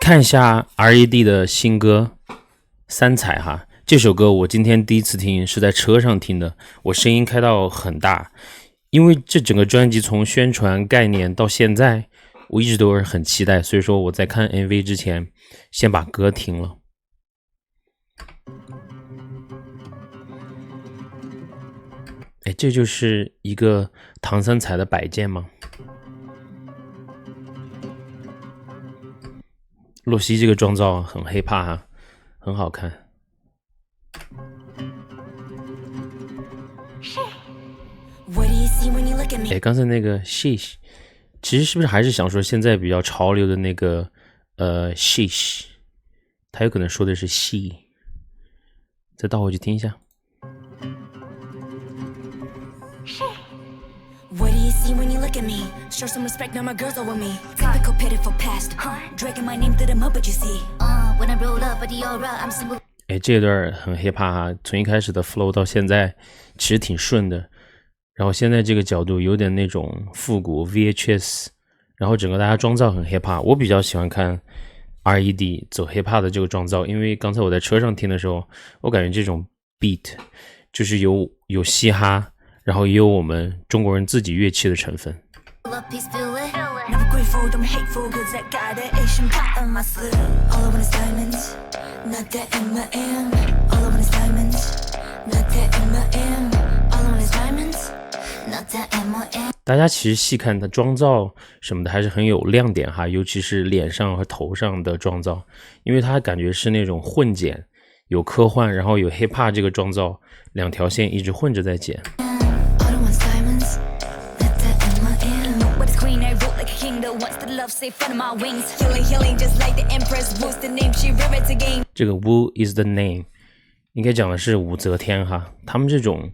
看一下 RED 的新歌三彩哈，这首歌我今天第一次听，是在车上听的，我声音开到很大，因为这整个专辑从宣传概念到现在，我一直都是很期待，所以说我在看 MV 之前，先把歌听了。哎，这就是一个唐三彩的摆件吗？洛西这个妆造很黑怕哈，很好看。哎，刚才那个 sheesh， 其实是不是还是想说现在比较潮流的那个sheesh， 他有可能说的是 she， 再倒回去听一下。What do you see when you look at me? Show some respect, now my girls over me. Typical pitiful past, dragging my name through the mud, but you see. When I roll up at the aura, I'm single. 哎，这段很 hip hop 哈，从一开始的 flow 到现在其实挺顺的，然后现在这个角度有点那种复古 VHS， 然后整个大家妆造很 hip hop， 我比较喜欢看 RED 走 hip hop 的这个妆造，因为刚才我在车上听的时候，我感觉这种 beat 就是有嘻哈。然后也有我们中国人自己乐器的成分。大家其实细看它妆造什么的还是很有亮点哈，尤其是脸上和头上的妆造，因为它感觉是那种混剪，有科幻，然后有 hip hop 这个妆造，两条线一直混着在剪。这个 Wu is the name 应该讲的是武则天哈，他们这种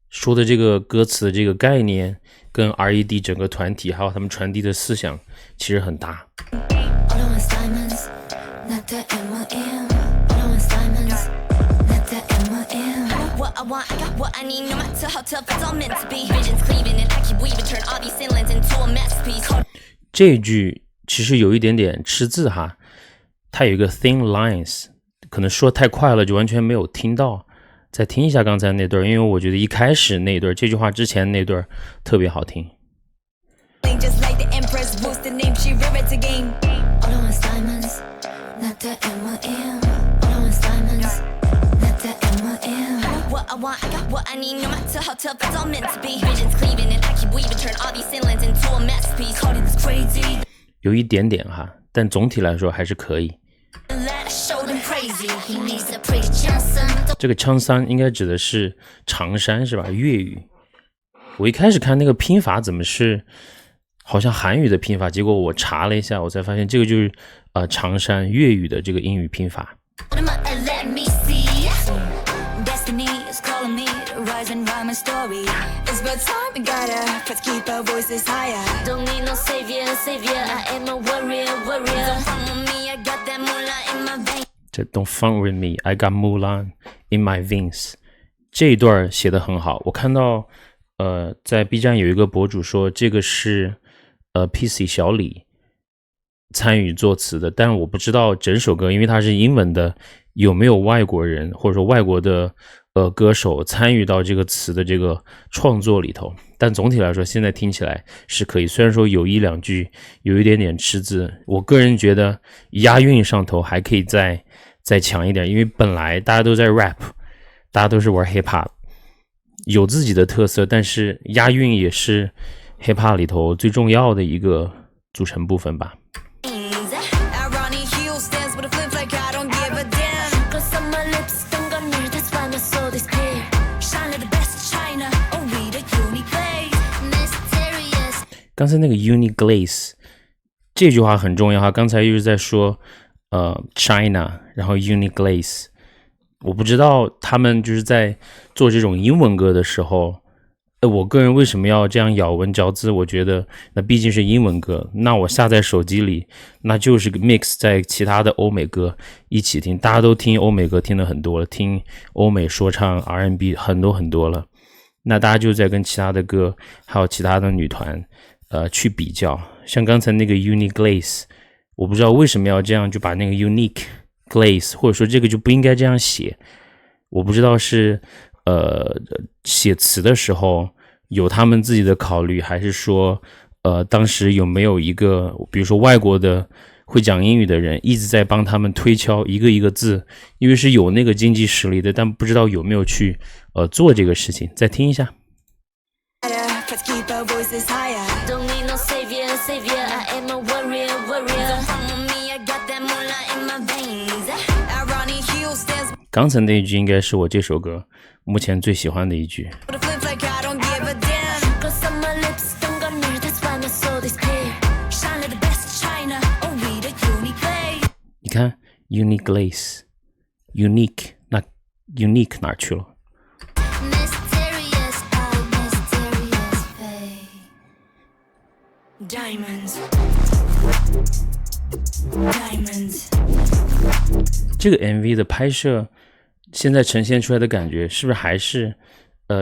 说的这个歌词的这个概念跟 RED 整个团体还有他们传递的思想其实很大。这一句其实有一点点吃字哈，它有一个 thin lines， 可能说太快了就完全没有听到，再听一下刚才那段，因为我觉得一开始那段这句话之前那段特别好听。有一点点哈，但总体来说还是可以。这个苍山应该指的是长山是吧？粤语。我一开始看那个拼法怎么是好像韩语的拼法，结果我查了一下，我才发现这个就是长山粤语的这个英语拼法。这 Don't fun with me, I got Mulan in my veins 这一段写得很好，我看到在 B 站有一个博主说这个是PC 小李参与作词的，但我不知道整首歌因为它是英文的有没有外国人或者说外国的歌手参与到这个词的这个创作里头，但总体来说现在听起来是可以，虽然说有一两句有一点点吃字，我个人觉得押韵上头还可以再强一点，因为本来大家都在 rap， 大家都是玩 hip hop， 有自己的特色，但是押韵也是 hip hop 里头最重要的一个组成部分吧。刚才那个 Uni Glaze 这句话很重要哈，刚才又是在说China， 然后 Uni Glaze， 我不知道他们就是在做这种英文歌的时候，我个人为什么要这样咬文嚼字？我觉得那毕竟是英文歌，那我下在手机里，那就是个 mix 在其他的欧美歌一起听，大家都听欧美歌听了很多了，听欧美说唱 R&B 很多了，那大家就在跟其他的歌还有其他的女团去比较，像刚才那个 Uni Glaze，我不知道为什么要这样，就把那个 unique glaze 或者说这个就不应该这样写。我不知道是写词的时候有他们自己的考虑，还是说当时有没有一个比如说外国的会讲英语的人一直在帮他们推敲一个一个字，因为是有那个经济实力的，但不知道有没有去做这个事情。再听一下。刚才那一句应该是我这首歌目前最喜欢的一句。你看 unique glaze unique 那 unique 哪去了这个 MV 的拍摄现在呈现出来的感觉是不是还是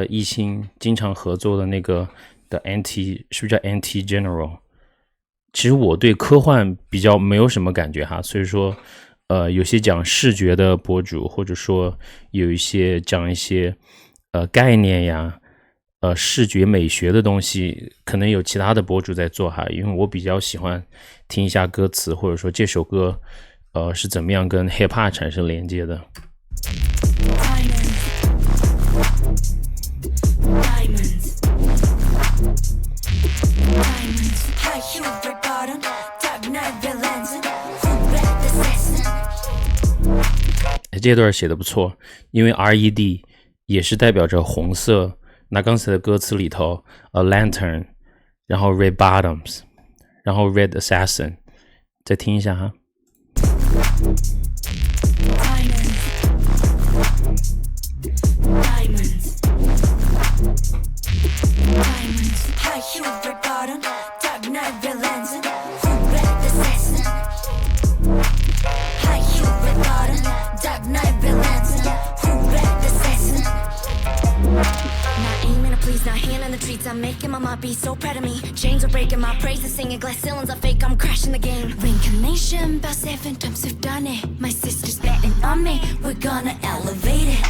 艺兴经常合作的那个的 NT 是不是叫 NT General？ 其实我对科幻比较没有什么感觉哈，所以说有些讲视觉的博主，或者说有一些讲一些概念呀视觉美学的东西，可能有其他的博主在做哈，因为我比较喜欢听一下歌词，或者说这首歌是怎么样跟 hip hop 产生连接的。这段写的不错，因为 RED 也是代表着红色。那刚才的歌词里头 A lantern 然后 red bottoms 然后 red assassin 再听一下哈。I'm making my mom be so proud of me. Chains are breaking, my praises singing, glass ceilings are fake, I'm crashing the game. Reincarnation, about 7 times we've done it. My sister's betting on me, we're gonna elevate it.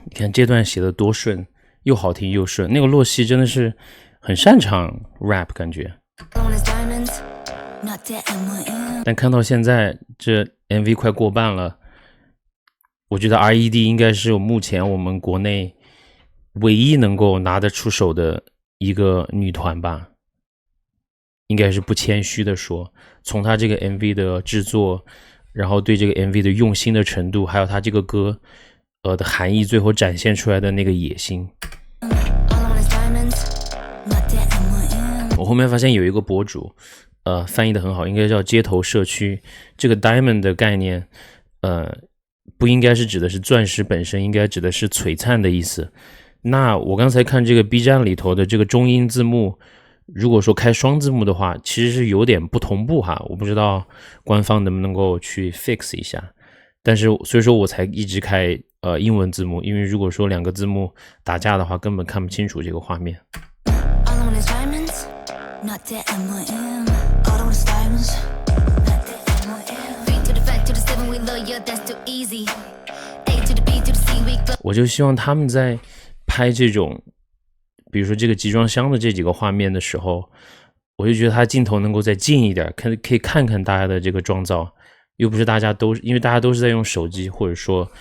你看这段写的多顺，又好听又顺。那个洛西真的是很擅长 rap 感觉。但看到现在这 MV 快过半了，我觉得 RED 应该是目前我们国内唯一能够拿得出手的一个女团吧，应该是不谦虚的说，从她这个 MV 的制作，然后对这个 MV 的用心的程度，还有她这个歌的含义，最后展现出来的那个野心。我后面发现有一个博主翻译的很好，应该叫街头社区。这个 diamond 的概念不应该是指的是钻石本身，应该指的是璀璨的意思。那我刚才看这个 B 站里头的这个中英字幕，如果说开双字幕的话，其实是有点不同步哈，我不知道官方能不能够去 fix 一下。但是所以说我才一直开英文字幕，因为如果说两个字幕打架的话，根本看不清楚这个画面。我就希望他们在拍这种比如说这个集装箱的这几个画面的时候，我就觉得它镜头能够再近一点，可以看看大家的这个妆造，又不是大家都因为大家都是在用手机或者说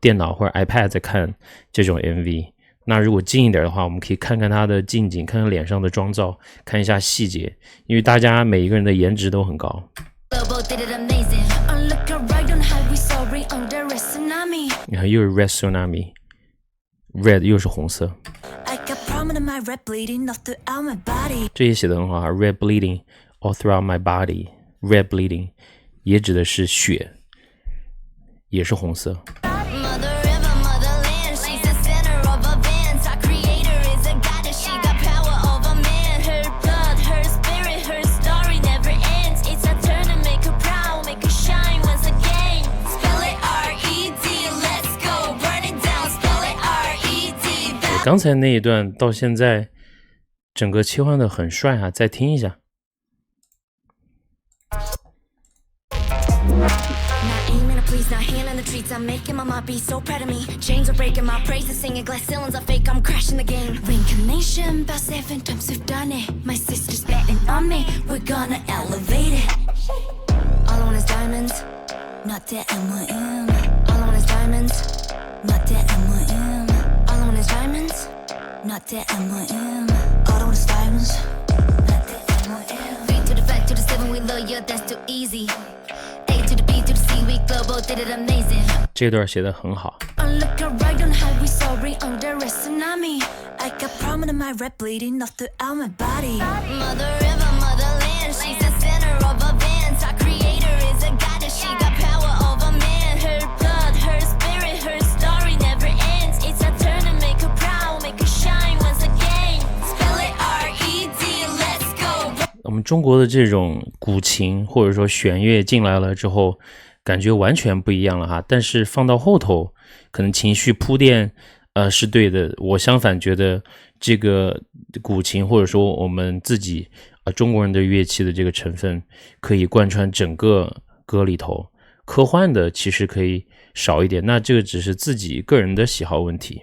电脑或者 iPad 在看这种 MV， 那如果近一点的话，我们可以看看他的近景，看看脸上的妆造，看一下细节，因为大家每一个人的颜值都很高。你看又是 Red Tsunami， Red 又是红色，这也写得很好啊 Red bleeding all throughout my body， Red bleeding 也指的是血，也是红色。刚才那一段到现在整个切换的很帅啊，再听一下。Please not handling the treats I'm making. My mom be so proud of me. Chains are breaking, my praises singing. Glass ceilings are fake, I'm crashing the game. Reincarnation, about 7 times we've done it. My sister's betting on me, we're gonna elevate it. All I want is diamonds, not that M1M. All I want is diamonds, not that M1M. All I want is diamonds, not that M1M. All I want is diamonds, not that M1M. 3 to the 5 to the 7, we love you, that's too easy. A to the B to the C, we global, did it amazing. 这段写得很好。 Look right on how we sorry under a tsunami. I got prominent in my rep bleeding off throughout my body. Mother river, motherland, she's the center of events. Our creator is a goddess, she got power over man. Her blood, her spirit, her story never ends. It's our turn to make her proud, make her shine once again. Spell it R-E-D, let's go. 我们中国的这种古琴或者说弦乐进来了之后，感觉完全不一样了哈。但是放到后头，可能情绪铺垫是对的。我相反觉得这个古琴或者说我们自己中国人的乐器的这个成分可以贯穿整个歌里头，科幻的其实可以少一点，那这个只是自己个人的喜好问题。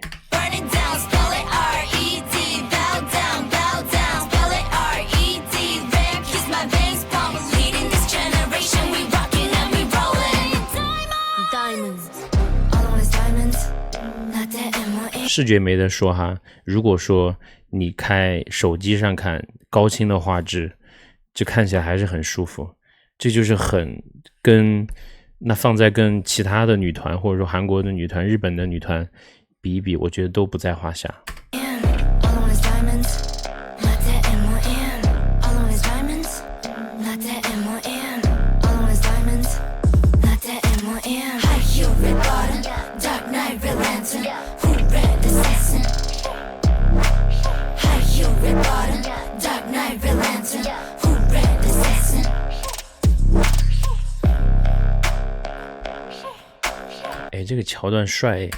视觉没得说哈，如果说你开手机上看高清的画质，这看起来还是很舒服，这就是很跟那放在跟其他的女团或者说韩国的女团、日本的女团比一比，我觉得都不在话下。哎，这个桥段帅哎。